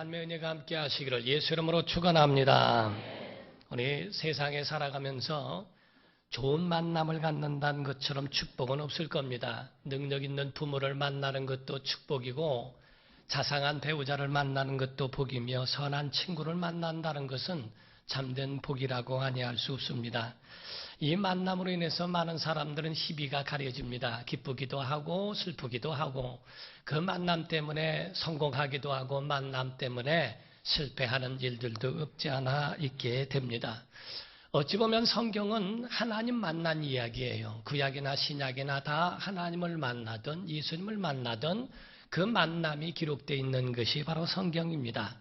하나님의 은혜가 함께 하시기를 예수 이름으로 축원합니다. 우리 세상에 살아가면서 좋은 만남을 갖는다는 것처럼 축복은 없을 겁니다. 능력 있는 부모를 만나는 것도 축복이고 자상한 배우자를 만나는 것도 복이며 선한 친구를 만난다는 것은 참된 복이라고 아니할 수 없습니다. 이 만남으로 인해서 많은 사람들은 희비가 가려집니다. 기쁘기도 하고 슬프기도 하고 그 만남 때문에 성공하기도 하고 만남 때문에 실패하는 일들도 없지 않아 있게 됩니다. 어찌 보면 성경은 하나님 만난 이야기예요. 구약이나 신약이나 다 하나님을 만나던 예수님을 만나던 그 만남이 기록되어 있는 것이 바로 성경입니다.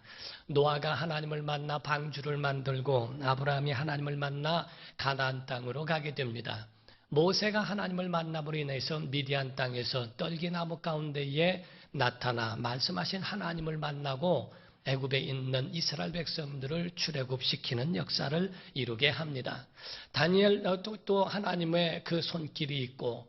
노아가 하나님을 만나 방주를 만들고 아브라함이 하나님을 만나 가나안 땅으로 가게 됩니다. 모세가 하나님을 만남으로 인해서 미디안 땅에서 떨기나무 가운데에 나타나 말씀하신 하나님을 만나고 애굽에 있는 이스라엘 백성들을 출애굽시키는 역사를 이루게 합니다. 다니엘도 또 하나님의 그 손길이 있고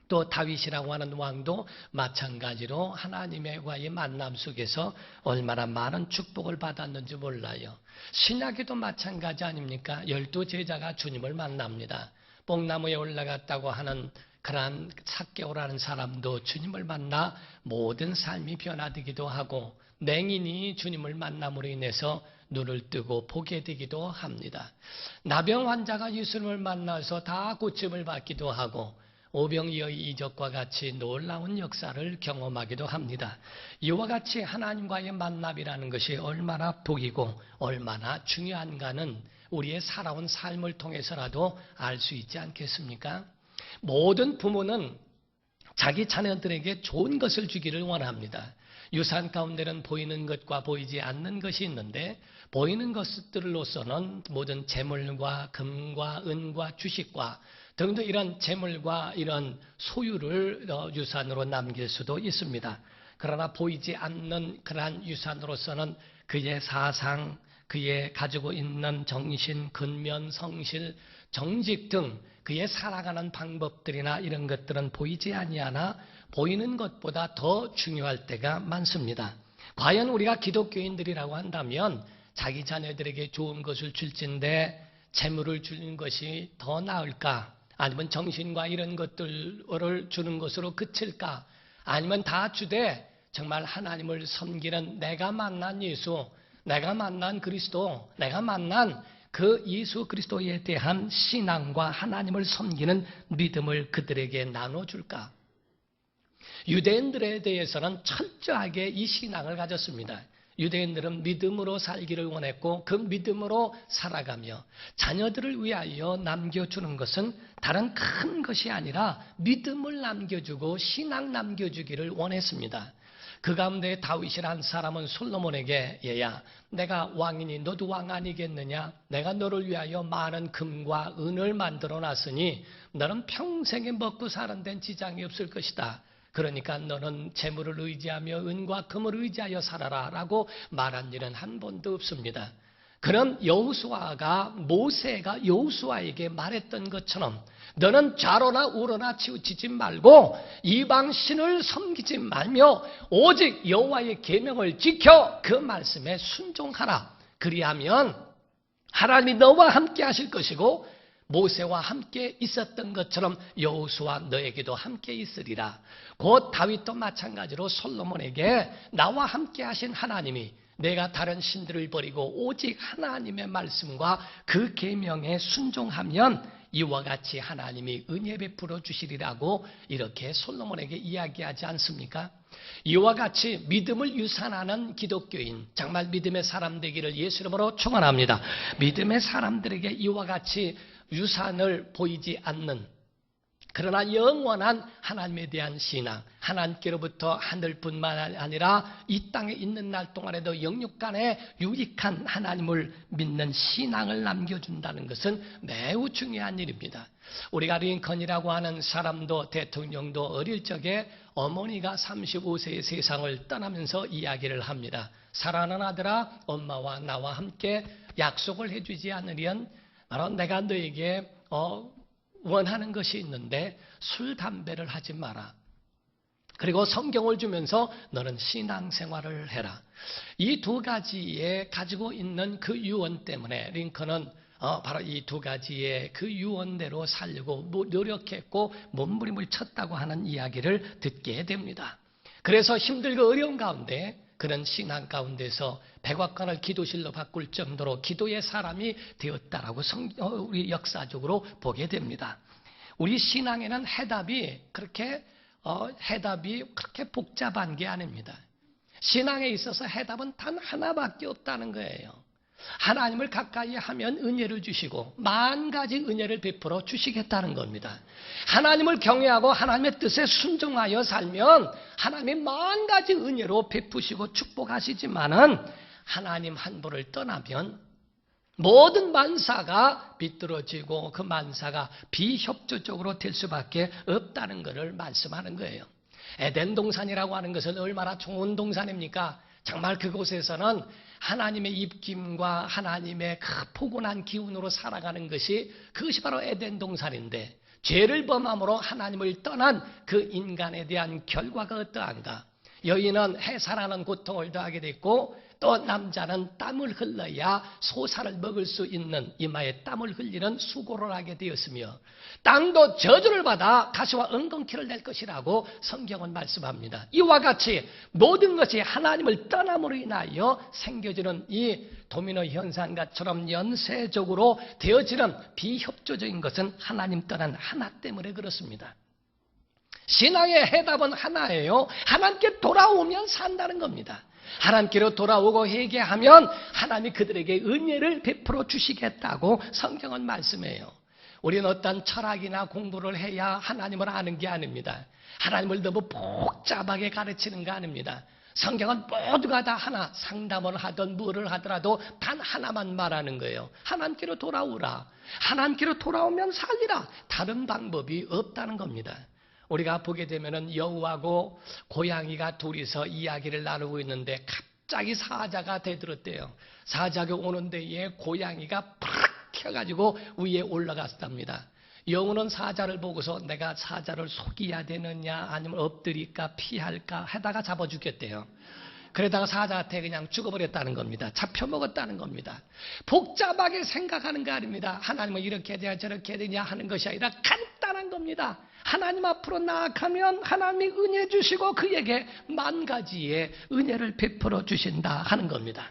또 다윗이라고 하는 왕도 마찬가지로 하나님과의 만남 속에서 얼마나 많은 축복을 받았는지 몰라요. 신약에도 마찬가지 아닙니까? 12제자가 주님을 만납니다. 뽕나무에 올라갔다고 하는 그러한 삭개오라는 사람도 주님을 만나 모든 삶이 변화되기도 하고 맹인이 주님을 만남으로 인해서 눈을 뜨고 보게 되기도 합니다. 나병 환자가 예수님을 만나서 다 고침을 받기도 하고 오병이어의 이적과 같이 놀라운 역사를 경험하기도 합니다. 이와 같이 하나님과의 만남이라는 것이 얼마나 복이고 얼마나 중요한가는 우리의 살아온 삶을 통해서라도 알 수 있지 않겠습니까? 모든 부모는 자기 자녀들에게 좋은 것을 주기를 원합니다. 유산 가운데는 보이는 것과 보이지 않는 것이 있는데 보이는 것들로서는 모든 재물과 금과 은과 주식과 등등 이런 재물과 이런 소유를 유산으로 남길 수도 있습니다. 그러나 보이지 않는 그러한 유산으로서는 그의 사상, 그의 가지고 있는 정신, 근면, 성실, 정직 등 그의 살아가는 방법들이나 이런 것들은 보이지 아니하나 보이는 것보다 더 중요할 때가 많습니다. 과연 우리가 기독교인들이라고 한다면 자기 자녀들에게 좋은 것을 줄진데 재물을 주는 것이 더 나을까? 아니면 정신과 이런 것들을 주는 것으로 그칠까? 아니면 다 주되 정말 하나님을 섬기는 내가 만난 예수, 내가 만난 그리스도, 내가 만난 그 예수 그리스도에 대한 신앙과 하나님을 섬기는 믿음을 그들에게 나눠줄까? 유대인들에 대해서는 철저하게 이 신앙을 가졌습니다. 유대인들은 믿음으로 살기를 원했고 그 믿음으로 살아가며 자녀들을 위하여 남겨주는 것은 다른 큰 것이 아니라 믿음을 남겨주고 신앙 남겨주기를 원했습니다. 그 가운데 다윗이라는 사람은 솔로몬에게 얘야 내가 왕이니 너도 왕 아니겠느냐? 내가 너를 위하여 많은 금과 은을 만들어 놨으니 너는 평생에 먹고 사는 데는 지장이 없을 것이다. 그러니까 너는 재물을 의지하며 은과 금을 의지하여 살아라 라고 말한 일은 한 번도 없습니다. 그런 여호수아가 모세가 여호수아에게 말했던 것처럼 너는 좌로나 우로나 치우치지 말고 이방 신을 섬기지 말며 오직 여호와의 계명을 지켜 그 말씀에 순종하라. 그리하면 하나님이 너와 함께 하실 것이고 모세와 함께 있었던 것처럼 여호수아 너에게도 함께 있으리라. 곧 다윗도 마찬가지로 솔로몬에게 나와 함께 하신 하나님이 내가 다른 신들을 버리고 오직 하나님의 말씀과 그 계명에 순종하면 이와 같이 하나님이 은혜 베풀어 주시리라고 이렇게 솔로몬에게 이야기하지 않습니까? 이와 같이 믿음을 유산하는 기독교인, 정말 믿음의 사람 되기를 예수 이름으로 축원합니다. 믿음의 사람들에게 이와 같이 유산을 보이지 않는 그러나 영원한 하나님에 대한 신앙, 하나님께로부터 하늘뿐만 아니라 이 땅에 있는 날 동안에도 영육간에 유익한 하나님을 믿는 신앙을 남겨준다는 것은 매우 중요한 일입니다. 우리가 링컨이라고 하는 사람도, 대통령도 어릴 적에 어머니가 35세의 세상을 떠나면서 이야기를 합니다. 사랑하는 아들아, 엄마와 나와 함께 약속을 해주지 않으면 바로 내가 너에게 원하는 것이 있는데 술, 담배를 하지 마라. 그리고 성경을 주면서 너는 신앙생활을 해라. 이 두 가지에 가지고 있는 그 유언 때문에 링컨은 바로 이 두 가지의 그 유언대로 살려고 노력했고 몸부림을 쳤다고 하는 이야기를 듣게 됩니다. 그래서 힘들고 어려운 가운데 그런 신앙 가운데서 백악관을 기도실로 바꿀 정도로 기도의 사람이 되었다라고 우리 역사적으로 보게 됩니다. 우리 신앙에는 해답이 그렇게 복잡한 게 아닙니다. 신앙에 있어서 해답은 단 하나밖에 없다는 거예요. 하나님을 가까이 하면 은혜를 주시고 만 가지 은혜를 베풀어 주시겠다는 겁니다. 하나님을 경외하고 하나님의 뜻에 순종하여 살면 하나님이 만 가지 은혜로 베푸시고 축복하시지만은 하나님 한 분을 떠나면 모든 만사가 비뚤어지고 그 만사가 비협조적으로 될 수밖에 없다는 것을 말씀하는 거예요. 에덴 동산이라고 하는 것은 얼마나 좋은 동산입니까? 정말 그곳에서는 하나님의 입김과 하나님의 그 포근한 기운으로 살아가는 그것이 바로 에덴 동산인데 죄를 범함으로 하나님을 떠난 그 인간에 대한 결과가 어떠한가? 여인은 해산하는 고통을 더하게 됐고 또 남자는 땀을 흘러야 소사를 먹을 수 있는 이마에 땀을 흘리는 수고를 하게 되었으며 땅도 저주를 받아 가시와 엉겅퀴를 낼 것이라고 성경은 말씀합니다. 이와 같이 모든 것이 하나님을 떠남으로 인하여 생겨지는 이 도미노 현상과처럼 연쇄적으로 되어지는 비협조적인 것은 하나님 떠난 하나 때문에 그렇습니다. 신앙의 해답은 하나예요. 하나님께 돌아오면 산다는 겁니다. 하나님께로 돌아오고 회개하면 하나님이 그들에게 은혜를 베풀어 주시겠다고 성경은 말씀해요. 우리는 어떤 철학이나 공부를 해야 하나님을 아는 게 아닙니다. 하나님을 너무 복잡하게 가르치는 거 아닙니다. 성경은 모두가 다 하나, 상담을 하든 뭐를 하더라도 단 하나만 말하는 거예요. 하나님께로 돌아오라. 하나님께로 돌아오면 살리라. 다른 방법이 없다는 겁니다. 우리가 보게 되면은 여우하고 고양이가 둘이서 이야기를 나누고 있는데 갑자기 사자가 대들었대요. 사자가 오는 데에 고양이가 팍 켜가지고 위에 올라갔답니다. 여우는 사자를 보고서 내가 사자를 속여야 되느냐 아니면 엎드릴까 피할까 하다가 잡아 죽였대요. 그러다가 사자한테 그냥 죽어버렸다는 겁니다. 잡혀먹었다는 겁니다. 복잡하게 생각하는 거 아닙니다. 하나님은 이렇게 해야 저렇게 해야 되냐 하는 것이 아니라 간단한 겁니다. 하나님 앞으로 나아가면 하나님이 은혜 주시고 그에게 만 가지의 은혜를 베풀어 주신다 하는 겁니다.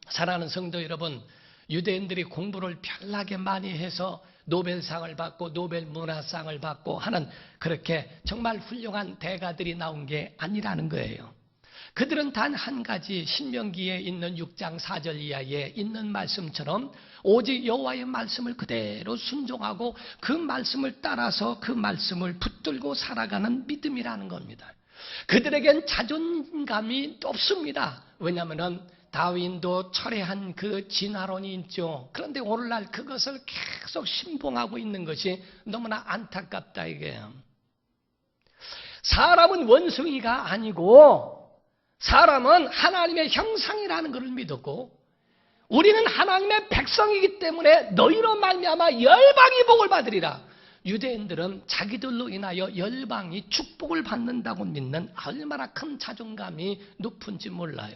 사랑하는 성도 여러분, 유대인들이 공부를 별나게 많이 해서 노벨상을 받고 노벨 문화상을 받고 하는 그렇게 정말 훌륭한 대가들이 나온 게 아니라는 거예요. 그들은 단 한 가지 신명기에 있는 6장 4절 이하에 있는 말씀처럼 오직 여호와의 말씀을 그대로 순종하고 그 말씀을 따라서 그 말씀을 붙들고 살아가는 믿음이라는 겁니다. 그들에겐 자존감이 없습니다. 왜냐하면 다윈도 철회한 그 진화론이 있죠. 그런데 오늘날 그것을 계속 신봉하고 있는 것이 너무나 안타깝다 이게요. 사람은 원숭이가 아니고 사람은 하나님의 형상이라는 것을 믿었고 우리는 하나님의 백성이기 때문에 너희로 말미암아 열방이 복을 받으리라. 유대인들은 자기들로 인하여 열방이 축복을 받는다고 믿는 얼마나 큰 자존감이 높은지 몰라요.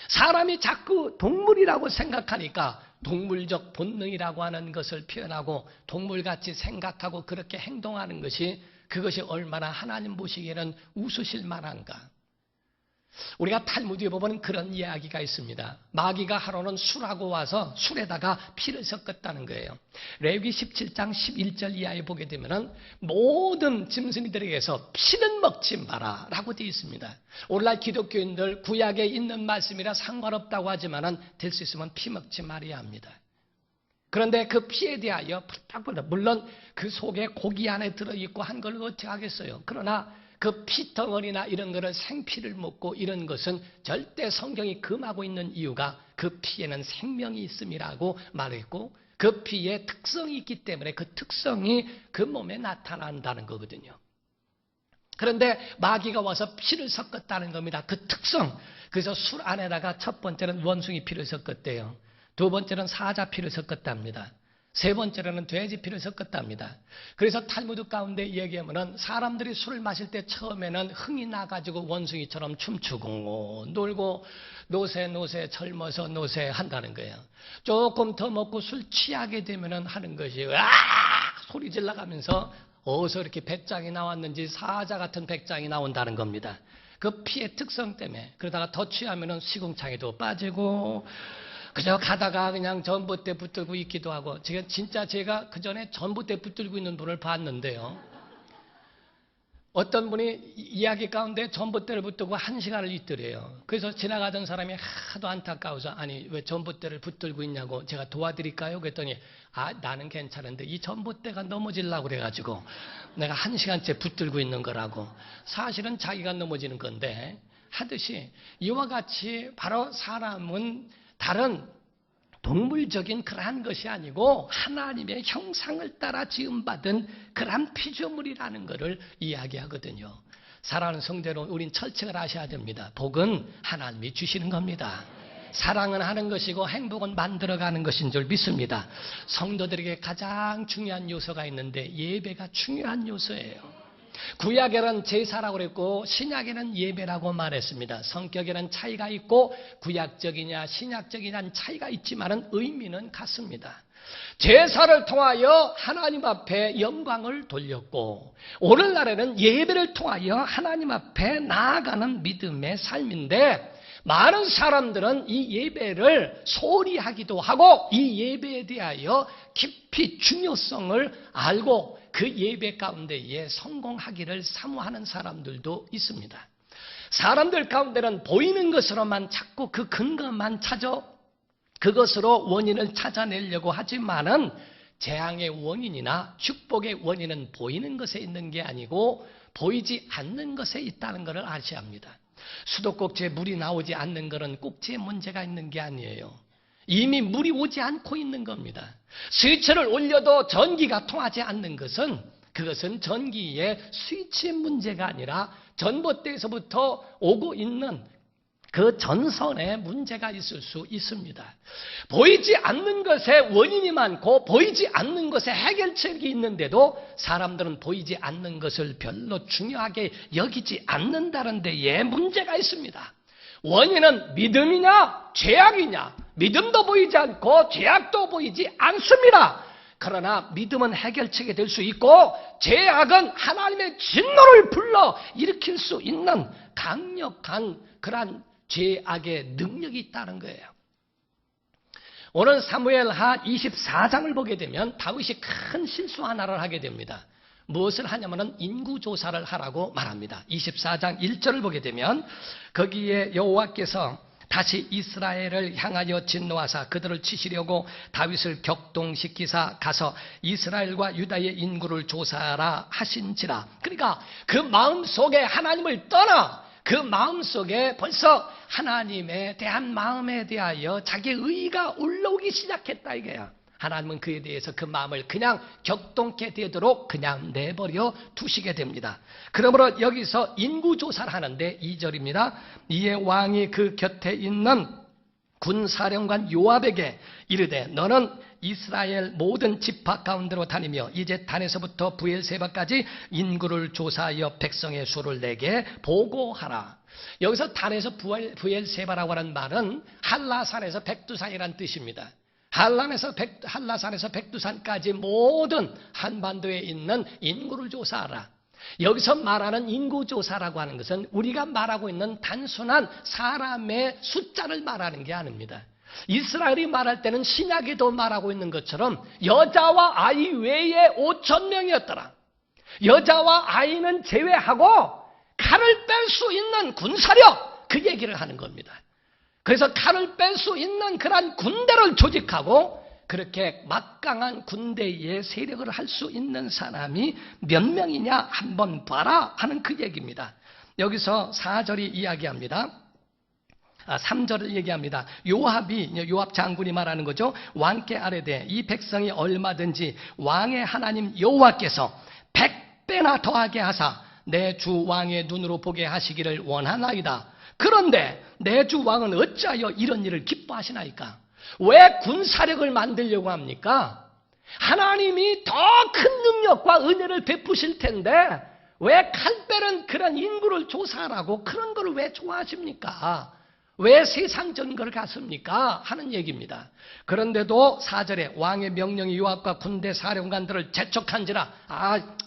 사람이 자꾸 동물이라고 생각하니까 동물적 본능이라고 하는 것을 표현하고 동물같이 생각하고 그렇게 행동하는 것이 그것이 얼마나 하나님 보시기에는 웃으실 만한가. 우리가 탈무드에 보면 그런 이야기가 있습니다. 마귀가 하루는 술하고 와서 술에다가 피를 섞었다는 거예요. 레위기 17장 11절 이하에 보게 되면 모든 짐승들에게서 피는 먹지 마라 라고 되어 있습니다. 오늘날 기독교인들 구약에 있는 말씀이라 상관없다고 하지만 될 수 있으면 피 먹지 말아야 합니다. 그런데 그 피에 대하여 불tak불tak, 물론 그 속에 고기 안에 들어있고 한 걸 어떻게 하겠어요? 그러나 그 피덩어리나 이런 거를 생피를 먹고 이런 것은 절대 성경이 금하고 있는 이유가 그 피에는 생명이 있음이라고 말했고 그 피에 특성이 있기 때문에 그 특성이 그 몸에 나타난다는 거거든요. 그런데 마귀가 와서 피를 섞었다는 겁니다. 그 특성. 그래서 술 안에다가 첫 번째는 원숭이 피를 섞었대요. 두 번째는 사자 피를 섞었답니다. 세 번째로는 돼지 피를 섞었답니다. 그래서 탈무드 가운데 얘기하면은 사람들이 술을 마실 때 처음에는 흥이 나가지고 원숭이처럼 춤추고 놀고 노세 젊어서 노세 한다는 거예요. 조금 더 먹고 술 취하게 되면은 하는 것이 소리 질러가면서 어디서 이렇게 배짱이 나왔는지 사자 같은 배짱이 나온다는 겁니다. 그 피의 특성 때문에. 그러다가 더 취하면은 시궁창에도 빠지고 그저 가다가 그냥 전봇대 붙들고 있기도 하고 제가 그 전에 전봇대 붙들고 있는 분을 봤는데요. 어떤 분이 이야기 가운데 전봇대를 붙들고 1시간을 있더래요. 그래서 지나가던 사람이 하도 안타까워서 아니 왜 전봇대를 붙들고 있냐고 제가 도와드릴까요? 그랬더니 나는 괜찮은데 이 전봇대가 넘어지려고 그래가지고 내가 1시간째 붙들고 있는 거라고. 사실은 자기가 넘어지는 건데 하듯이 이와 같이 바로 사람은 다른 동물적인 그러한 것이 아니고 하나님의 형상을 따라 지음받은 그러한 피조물이라는 것을 이야기하거든요. 사랑하는 성도로 우린 철칙을 아셔야 됩니다. 복은 하나님이 주시는 겁니다. 사랑은 하는 것이고 행복은 만들어가는 것인 줄 믿습니다. 성도들에게 가장 중요한 요소가 있는데 예배가 중요한 요소예요. 구약에는 제사라고 그랬고 신약에는 예배라고 말했습니다. 성격에는 차이가 있고 구약적이냐 신약적이냐는 차이가 있지만 의미는 같습니다. 제사를 통하여 하나님 앞에 영광을 돌렸고 오늘날에는 예배를 통하여 하나님 앞에 나아가는 믿음의 삶인데 많은 사람들은 이 예배를 소홀히 하기도 하고 이 예배에 대하여 깊이 중요성을 알고 그 예배 가운데에 성공하기를 사모하는 사람들도 있습니다. 사람들 가운데는 보이는 것으로만 자꾸 그 근거만 찾아 그것으로 원인을 찾아내려고 하지만은 재앙의 원인이나 축복의 원인은 보이는 것에 있는 게 아니고 보이지 않는 것에 있다는 것을 아셔야 합니다. 수도꼭지에 물이 나오지 않는 것은 꼭지에 문제가 있는 게 아니에요. 이미 물이 오지 않고 있는 겁니다. 스위치를 올려도 전기가 통하지 않는 것은 그것은 전기의 스위치의 문제가 아니라 전봇대에서부터 오고 있는 그 전선에 문제가 있을 수 있습니다. 보이지 않는 것에 원인이 많고 보이지 않는 것에 해결책이 있는데도 사람들은 보이지 않는 것을 별로 중요하게 여기지 않는다는 데에 문제가 있습니다. 원인은 믿음이냐 죄악이냐? 믿음도 보이지 않고 죄악도 보이지 않습니다. 그러나 믿음은 해결책이 될 수 있고 죄악은 하나님의 진노를 불러 일으킬 수 있는 강력한 그러한 죄악의 능력이 있다는 거예요. 오늘 사무엘하 24장을 보게 되면 다윗이 큰 실수 하나를 하게 됩니다. 무엇을 하냐면 인구조사를 하라고 말합니다. 24장 1절을 보게 되면 거기에 여호와께서 다시 이스라엘을 향하여 진노하사 그들을 치시려고 다윗을 격동시키사 가서 이스라엘과 유다의 인구를 조사하라 하신지라. 그러니까 그 마음속에 하나님을 떠나 그 마음속에 벌써 하나님에 대한 마음에 대하여 자기의 의의가 올라오기 시작했다 이거야. 하나님은 그에 대해서 그 마음을 그냥 격동케 되도록 그냥 내버려 두시게 됩니다. 그러므로 여기서 인구조사를 하는데 2절입니다. 이에 왕이 그 곁에 있는 군사령관 요압에게 이르되 너는 이스라엘 모든 지파 가운데로 다니며 이제 단에서부터 부엘세바까지 인구를 조사하여 백성의 수를 내게 보고하라. 여기서 단에서 부엘세바라고 하는 말은 한라산에서 백두산이라는 뜻입니다. 한라산에서 백두산까지 모든 한반도에 있는 인구를 조사하라. 여기서 말하는 인구조사라고 하는 것은 우리가 말하고 있는 단순한 사람의 숫자를 말하는 게 아닙니다. 이스라엘이 말할 때는 신약에도 말하고 있는 것처럼 여자와 아이 외에 5,000명이었더라. 여자와 아이는 제외하고 칼을 뺄 수 있는 군사력, 그 얘기를 하는 겁니다. 그래서 칼을 뺄 수 있는 그러한 군대를 조직하고 그렇게 막강한 군대의 세력을 할 수 있는 사람이 몇 명이냐 한번 봐라 하는 그 얘기입니다. 여기서 4절이 이야기합니다. 3절을 얘기합니다. 요압 장군이 말하는 거죠. 왕께 아뢰되 이 백성이 얼마든지 왕의 하나님 여호와께서 100배나 더하게 하사 내 주 왕의 눈으로 보게 하시기를 원하나이다. 그런데 내 주 왕은 어찌하여 이런 일을 기뻐하시나이까? 왜 군사력을 만들려고 합니까? 하나님이 더 큰 능력과 은혜를 베푸실 텐데 왜 칼뺄은 그런 인구를 조사하라고 그런 걸 왜 좋아하십니까? 왜 세상적인 걸 갔습니까? 하는 얘기입니다. 그런데도 4절에 왕의 명령이 요압과 군대 사령관들을 재촉한지라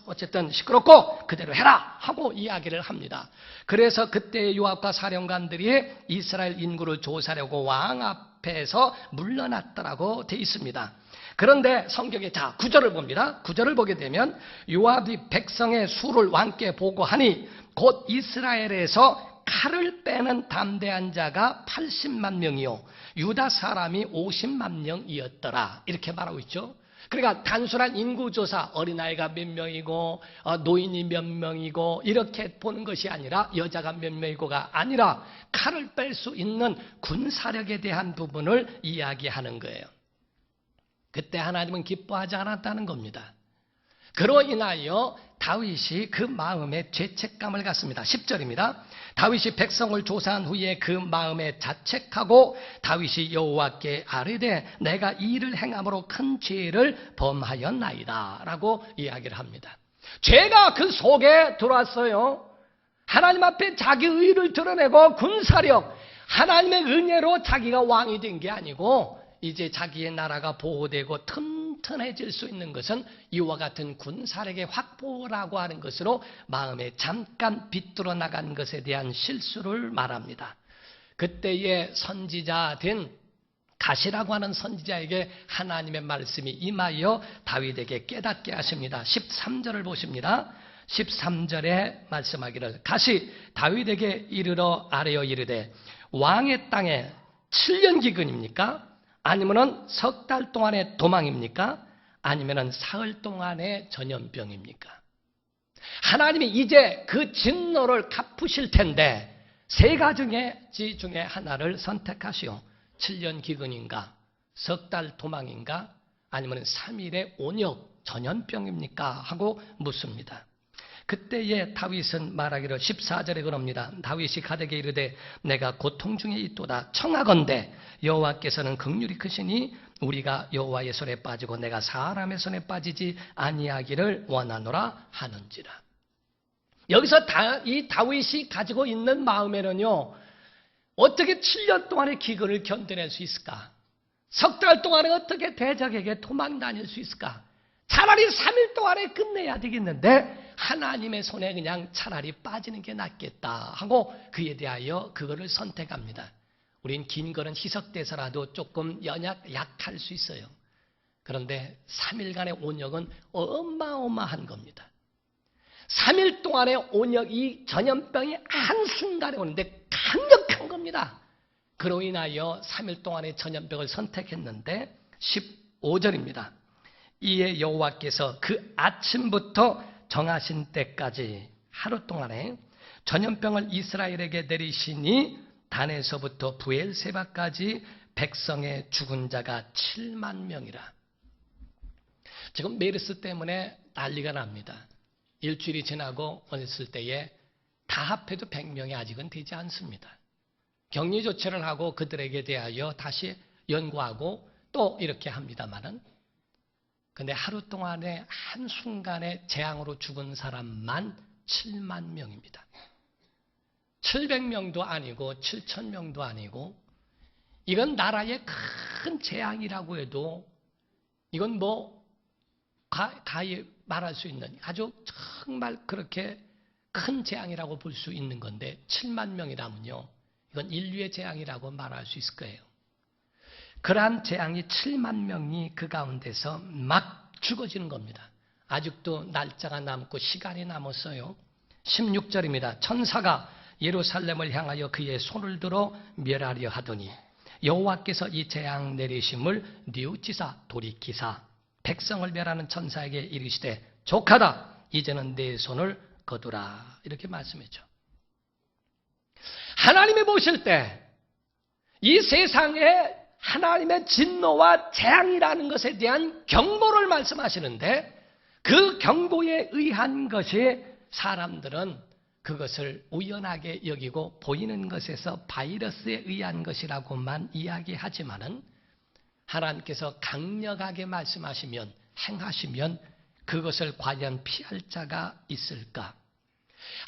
어쨌든 시끄럽고 그대로 해라 하고 이야기를 합니다. 그래서 그때 요압과 사령관들이 이스라엘 인구를 조사하려고 왕 앞에서 물러났더라고 돼 있습니다. 그런데 성경에 9절을 봅니다. 9절을 보게 되면 요압이 백성의 수를 왕께 보고하니 곧 이스라엘에서 칼을 빼는 담대한 자가 80만 명이요 유다 사람이 50만 명이었더라. 이렇게 말하고 있죠. 그러니까 단순한 인구조사, 어린아이가 몇 명이고 노인이 몇 명이고 이렇게 보는 것이 아니라 여자가 몇 명이고가 아니라 칼을 뺄 수 있는 군사력에 대한 부분을 이야기하는 거예요. 그때 하나님은 기뻐하지 않았다는 겁니다. 그로 인하여 다윗이 그 마음에 죄책감을 갖습니다. 10절입니다. 다윗이 백성을 조사한 후에 그 마음에 자책하고 다윗이 여호와께 아뢰되 내가 이 일을 행함으로 큰 죄를 범하였나이다 라고 이야기를 합니다. 죄가 그 속에 들어왔어요. 하나님 앞에 자기 의를 드러내고 군사력, 하나님의 은혜로 자기가 왕이 된 게 아니고 이제 자기의 나라가 보호되고 튼튼해질 수 있는 것은 이와 같은 군사력의 확보라고 하는 것으로 마음에 잠깐 비뚤어 나간 것에 대한 실수를 말합니다. 그때의 선지자 된 가시라고 하는 선지자에게 하나님의 말씀이 임하여 다윗에게 깨닫게 하십니다. 13절을 보십니다. 13절에 말씀하기를 가시 다윗에게 이르러 아뢰어 이르되 왕의 땅에 7년 기근입니까? 아니면은 석 달 동안의 도망입니까? 아니면은 사흘 동안의 전염병입니까? 하나님이 이제 그 진노를 갚으실 텐데 세 가지 중에 하나를 선택하시오. 7년 기근인가? 석 달 도망인가? 아니면 3일의 온역 전염병입니까? 하고 묻습니다. 그때에 다윗은 말하기를 14절에 그럽니다. 다윗이 가드에게 이르되 내가 고통 중에 있도다. 청하건대 여호와께서는 긍휼이 크시니 우리가 여호와의 손에 빠지고 내가 사람의 손에 빠지지 아니하기를 원하노라 하는지라. 여기서 이 다윗이 가지고 있는 마음에는요, 어떻게 7년 동안의 기근을 견뎌낼 수 있을까? 석 달 동안에 어떻게 대적에게 도망 다닐 수 있을까? 차라리 3일 동안에 끝내야 되겠는데 하나님의 손에 그냥 차라리 빠지는 게 낫겠다 하고 그에 대하여 그거를 선택합니다. 우린 긴 거는 희석돼서라도 조금 약할 수 있어요. 그런데 3일간의 온역은 어마어마한 겁니다. 3일 동안의 온역, 이 전염병이 한순간에 오는데 강력한 겁니다. 그로 인하여 3일 동안의 전염병을 선택했는데 15절입니다. 이에 여호와께서 그 아침부터 정하신 때까지 하루 동안에 전염병을 이스라엘에게 내리시니 단에서부터 부엘세바까지 백성의 죽은 자가 7만 명이라. 지금 메르스 때문에 난리가 납니다. 일주일이 지나고 어렸을 때에 다 합해도 100명이 아직은 되지 않습니다. 격리 조치를 하고 그들에게 대하여 다시 연구하고 또 이렇게 합니다마는 근데 하루 동안에 한순간에 재앙으로 죽은 사람만 7만 명입니다. 700명도 아니고 7,000명도 아니고 이건 나라의 큰 재앙이라고 해도 이건 가히 말할 수 있는 아주 정말 그렇게 큰 재앙이라고 볼 수 있는 건데 7만 명이라면요. 이건 인류의 재앙이라고 말할 수 있을 거예요. 그러한 재앙이 7만 명이 그 가운데서 막 죽어지는 겁니다. 아직도 날짜가 남고 시간이 남았어요. 16절입니다. 천사가 예루살렘을 향하여 그의 손을 들어 멸하려 하더니 여호와께서 이 재앙 내리심을 뉘우치사 돌이키사 백성을 멸하는 천사에게 이르시되 족하다 이제는 내 손을 거두라 이렇게 말씀했죠. 하나님이 보실 때 이 세상에 하나님의 진노와 재앙이라는 것에 대한 경고를 말씀하시는데 그 경고에 의한 것이 사람들은 그것을 우연하게 여기고 보이는 것에서 바이러스에 의한 것이라고만 이야기하지만은 하나님께서 강력하게 말씀하시면 행하시면 그것을 과연 피할 자가 있을까?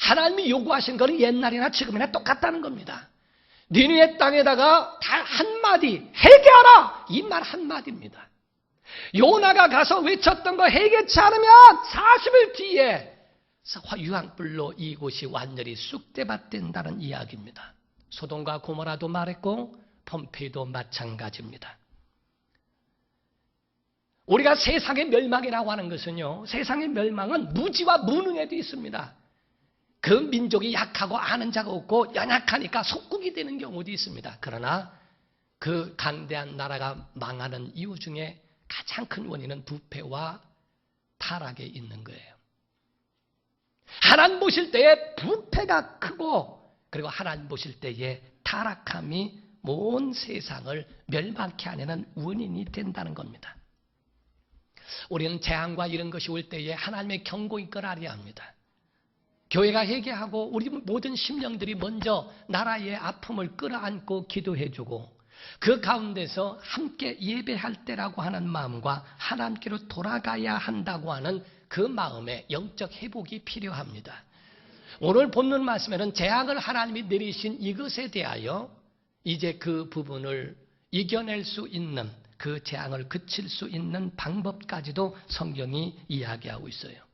하나님이 요구하신 것은 옛날이나 지금이나 똑같다는 겁니다. 니느웨 땅에다가 단 한마디 회개하라 이 말 한마디입니다. 요나가 가서 외쳤던 거 회개치 않으면 40일 뒤에 유황불로 이곳이 완전히 쑥대밭된다는 이야기입니다. 소돔과 고모라도 말했고 폼페이도 마찬가지입니다. 우리가 세상의 멸망이라고 하는 것은요, 세상의 멸망은 무지와 무능에도 있습니다. 그 민족이 약하고 아는 자가 없고 연약하니까 속국이 되는 경우도 있습니다. 그러나 그 강대한 나라가 망하는 이유 중에 가장 큰 원인은 부패와 타락에 있는 거예요. 하나님 보실 때에 부패가 크고 그리고 하나님 보실 때에 타락함이 온 세상을 멸망케 하는 원인이 된다는 겁니다. 우리는 재앙과 이런 것이 올 때에 하나님의 경고인 걸 알아야 합니다. 교회가 회개하고 우리 모든 심령들이 먼저 나라의 아픔을 끌어안고 기도해주고 그 가운데서 함께 예배할 때라고 하는 마음과 하나님께로 돌아가야 한다고 하는 그 마음에 영적 회복이 필요합니다. 오늘 본문 말씀에는 재앙을 하나님이 내리신 이것에 대하여 이제 그 부분을 이겨낼 수 있는 그 재앙을 그칠 수 있는 방법까지도 성경이 이야기하고 있어요.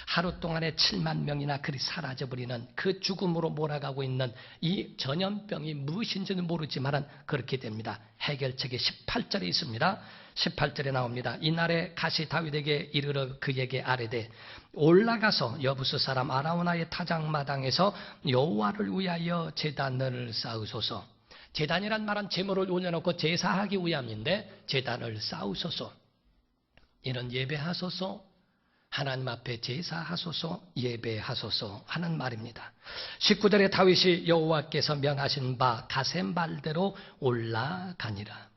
하루 동안에 7만 명이나 그리 사라져버리는 그 죽음으로 몰아가고 있는 이 전염병이 무엇인지는 모르지만 그렇게 됩니다. 해결책이 18절에 있습니다. 18절에 나옵니다. 이날에 가시 다윗에게 이르러 그에게 아뢰되 올라가서 여부스 사람 아라우나의 타작마당에서 여호와를 위하여 제단을 쌓으소서. 제단이란 말은 제물을 올려놓고 제사하기 위함인데 제단을 쌓으소서. 이는 예배하소서. 하나님 앞에 제사하소서 예배하소서 하는 말입니다. 19절에 다윗이 여호와께서 명하신 바 가셈발대로 올라가니라.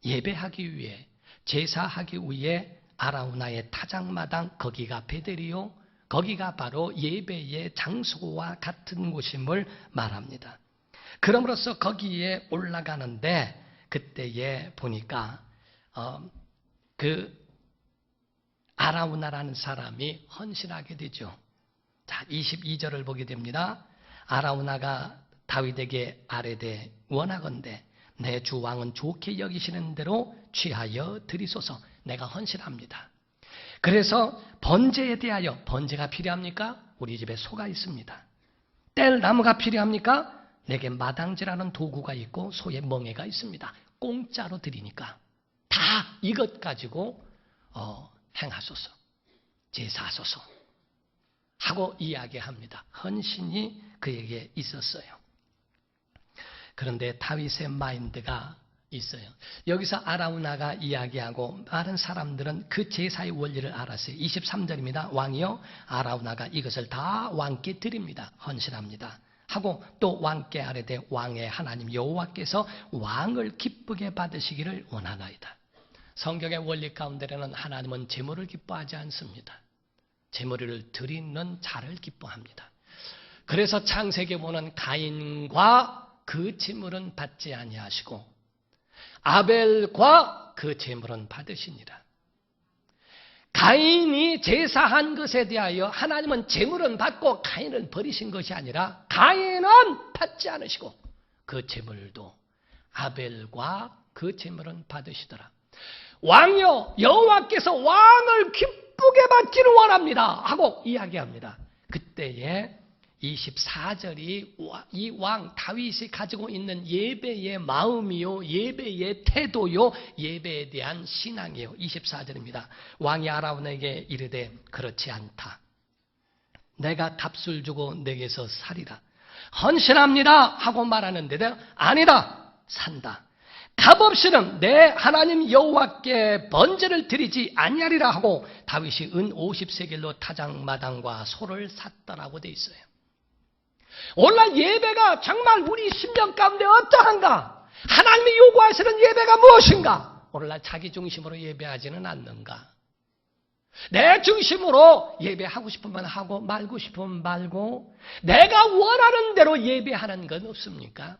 예배하기 위해 제사하기 위해 아라우나의 타작마당 거기가 베델이요 거기가 바로 예배의 장소와 같은 곳임을 말합니다. 그럼으로써 거기에 올라가는데 그때에 보니까 아라우나라는 사람이 헌신하게 되죠. 자, 22절을 보게 됩니다. 아라우나가 다윗에게 아뢰되 원하건대 내 주 왕은 좋게 여기시는 대로 취하여 드리소서. 내가 헌신합니다. 그래서 번제에 대하여 번제가 필요합니까? 우리 집에 소가 있습니다. 뗄 나무가 필요합니까? 내게 마당지라는 도구가 있고 소의 멍에가 있습니다. 공짜로 드리니까 다 이것 가지고 행하소서, 제사하소서 하고 이야기합니다. 헌신이 그에게 있었어요. 그런데 다윗의 마인드가 있어요. 여기서 아라우나가 이야기하고 많은 사람들은 그 제사의 원리를 알았어요. 23절입니다. 왕이요 아라우나가 이것을 다 왕께 드립니다. 헌신합니다. 하고 또 왕께 아뢰되 왕의 하나님 여호와께서 왕을 기쁘게 받으시기를 원하나이다. 성경의 원리 가운데는 하나님은 제물을 기뻐하지 않습니다. 제물을 드리는 자를 기뻐합니다. 그래서 창세기에 보는 가인과 그 제물은 받지 아니하시고 아벨과 그 제물은 받으시니라. 가인이 제사한 것에 대하여 하나님은 제물은 받고 가인을 버리신 것이 아니라 가인은 받지 않으시고 그 제물도 아벨과 그 제물은 받으시더라. 왕이여 여호와께서 왕을 기쁘게 받기를 원합니다 하고 이야기합니다. 그때에 24절이 이 왕 다윗이 가지고 있는 예배의 마음이요 예배의 태도요 예배에 대한 신앙이요. 24절입니다. 왕이 아라우나에게 이르되 그렇지 않다. 내가 값을 주고 내게서 살이라. 헌신합니다 하고 말하는데 아니다. 산다. 값없이는 내 하나님 여호와께 번제를 드리지 아니하리라 하고 다윗이 은 50세겔로 타작마당과 소를 샀더라고 돼 있어요. 오늘날 예배가 정말 우리 심령 가운데 어떠한가? 하나님이 요구하시는 예배가 무엇인가? 오늘날 자기 중심으로 예배하지는 않는가? 내 중심으로 예배하고 싶으면 하고 말고 싶으면 말고 내가 원하는 대로 예배하는 건 없습니까?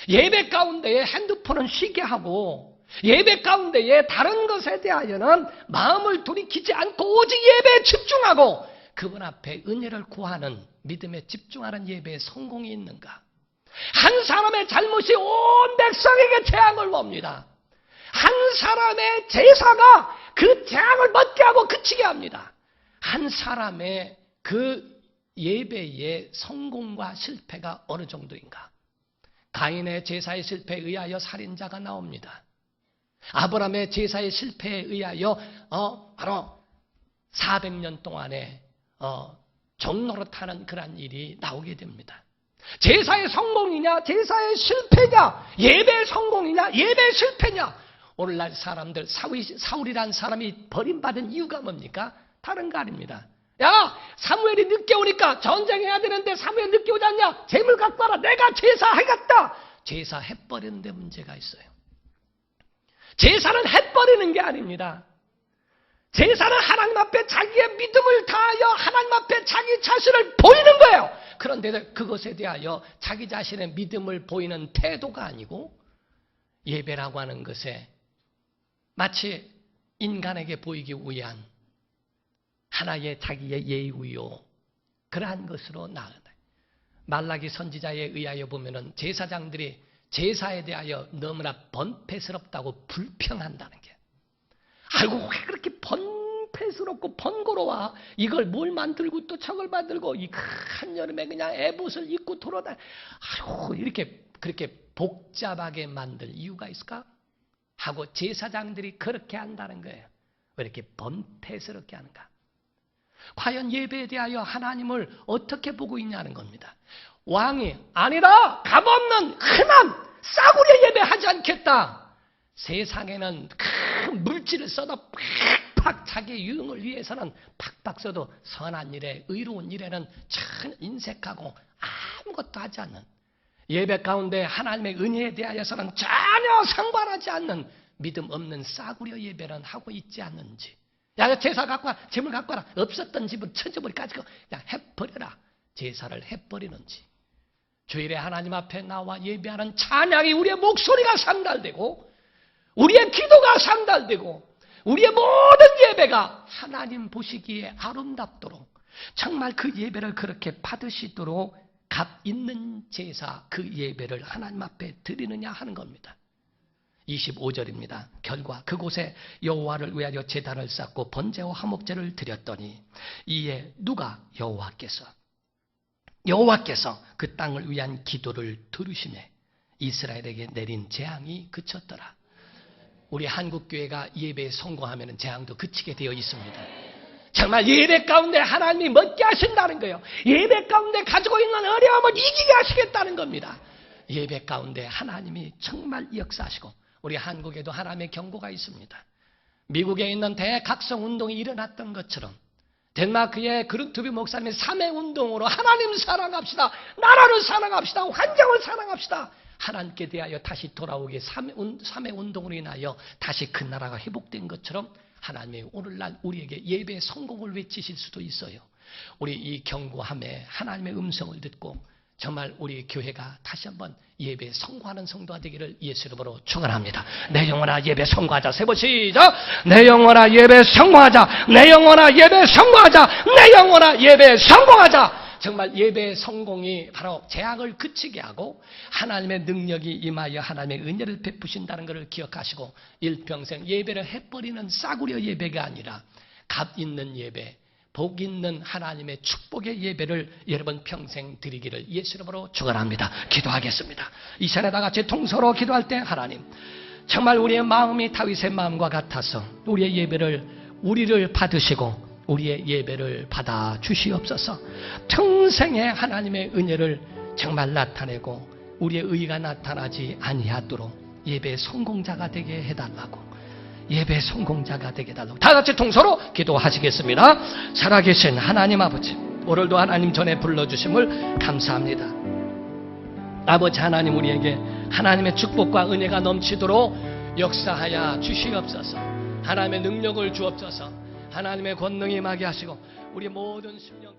예배 가운데에 핸드폰은 쉬게 하고 예배 가운데에 다른 것에 대하여는 마음을 돌이키지 않고 오직 예배에 집중하고 그분 앞에 은혜를 구하는 믿음에 집중하는 예배에 성공이 있는가? 한 사람의 잘못이 온 백성에게 재앙을 옵니다. 한 사람의 제사가 그 재앙을 먹게 하고 그치게 합니다. 한 사람의 그 예배의 성공과 실패가 어느 정도인가? 가인의 제사의 실패에 의하여 살인자가 나옵니다. 아브라함의 제사의 실패에 의하여 바로 400년 동안에 종노릇하는 그런 일이 나오게 됩니다. 제사의 성공이냐 제사의 실패냐, 예배의 성공이냐 예배의 실패냐. 오늘날 사람들, 사울이라는 사람이 버림받은 이유가 뭡니까? 다른 거 아닙니다. 야, 사무엘이 늦게 오니까 전쟁해야 되는데 사무엘 늦게 오지 않냐? 재물 갖고 와라. 내가 제사하겠다. 제사해버리는 데 문제가 있어요. 제사는 해버리는 게 아닙니다. 제사는 하나님 앞에 자기의 믿음을 다하여 하나님 앞에 자기 자신을 보이는 거예요. 그런데 그것에 대하여 자기 자신의 믿음을 보이는 태도가 아니고 예배라고 하는 것에 마치 인간에게 보이기 위한 하나의 자기의 예의요 그러한 것으로 나아간다. 말라기 선지자에 의하여 보면은 제사장들이 제사에 대하여 너무나 번패스럽다고 불평한다는 게, 아이고 왜 그렇게 번패스럽고 번거로워? 이걸 뭘 만들고 또 저걸 만들고 이 한여름에 그냥 에봇을 입고 돌아다니, 아이고 이렇게 그렇게 복잡하게 만들 이유가 있을까? 하고 제사장들이 그렇게 한다는 거예요. 왜 이렇게 번패스럽게 하는가? 과연 예배에 대하여 하나님을 어떻게 보고 있냐는 겁니다. 왕이 아니라 값없는 흔한 싸구려 예배하지 않겠다. 세상에는 큰 물질을 써도 팍팍 자기의 유흥을 위해서는 팍팍 써도 선한 일에 의로운 일에는 참 인색하고 아무것도 하지 않는, 예배 가운데 하나님의 은혜에 대하여서는 전혀 상관하지 않는 믿음 없는 싸구려 예배는 하고 있지 않는지. 야, 제사 갖고 와, 재물 갖고 와라. 없었던 집은 천져버리 가지고 그냥 해버려라. 제사를 해버리는지. 주일에 하나님 앞에 나와 예배하는 찬양이 우리의 목소리가 상달되고 우리의 기도가 상달되고 우리의 모든 예배가 하나님 보시기에 아름답도록 정말 그 예배를 그렇게 받으시도록 값 있는 제사, 그 예배를 하나님 앞에 드리느냐 하는 겁니다. 25절입니다. 결과 그곳에 여호와를 위하여 제단을 쌓고 번제와 화목제를 드렸더니 이에 누가 여호와께서 그 땅을 위한 기도를 들으시매 이스라엘에게 내린 재앙이 그쳤더라. 우리 한국교회가 예배에 성공하면 재앙도 그치게 되어 있습니다. 정말 예배 가운데 하나님이 먹게 하신다는 거예요. 예배 가운데 가지고 있는 어려움을 이기게 하시겠다는 겁니다. 예배 가운데 하나님이 정말 역사하시고, 우리 한국에도 하나님의 경고가 있습니다. 미국에 있는 대각성 운동이 일어났던 것처럼 덴마크의 그루트비 목사님의 3회 운동으로 하나님 사랑합시다, 나라를 사랑합시다, 환경을 사랑합시다, 하나님께 대하여 다시 돌아오게 3회 운동으로 인하여 다시 그 나라가 회복된 것처럼 하나님이 오늘날 우리에게 예배의 성공을 외치실 수도 있어요. 우리 이 경고함에 하나님의 음성을 듣고 정말 우리 교회가 다시 한번 예배에 성공하는 성도가 되기를 예수 이름으로 축원합니다. 내 영혼아 예배 성공하자. 세 번 시작. 내 영혼아 예배 성공하자. 내 영혼아 예배 성공하자. 내 영혼아 예배 성공하자. 정말 예배의 성공이 바로 재앙을 그치게 하고 하나님의 능력이 임하여 하나님의 은혜를 베푸신다는 것을 기억하시고 일평생 예배를 해버리는 싸구려 예배가 아니라 값 있는 예배, 복 있는 하나님의 축복의 예배를 여러분 평생 드리기를 예수 이름으로 축원합니다. 기도하겠습니다. 이 시간에 다 같이 통서로 기도할 때 하나님, 정말 우리의 마음이 다윗의 마음과 같아서 우리의 예배를 우리를 받으시고 우리의 예배를 받아 주시옵소서. 평생의 하나님의 은혜를 정말 나타내고 우리의 의가 나타나지 아니하도록 예배 성공자가 되게 해달라고, 예배 성공자가 되게 해달라고 다 같이 통서로 기도하시겠습니다. 살아계신 하나님 아버지, 오늘도 하나님 전에 불러주심을 감사합니다. 아버지 하나님, 우리에게 하나님의 축복과 은혜가 넘치도록 역사하여 주시옵소서. 하나님의 능력을 주옵소서. 하나님의 권능이 임하게 하시고 우리 모든 심령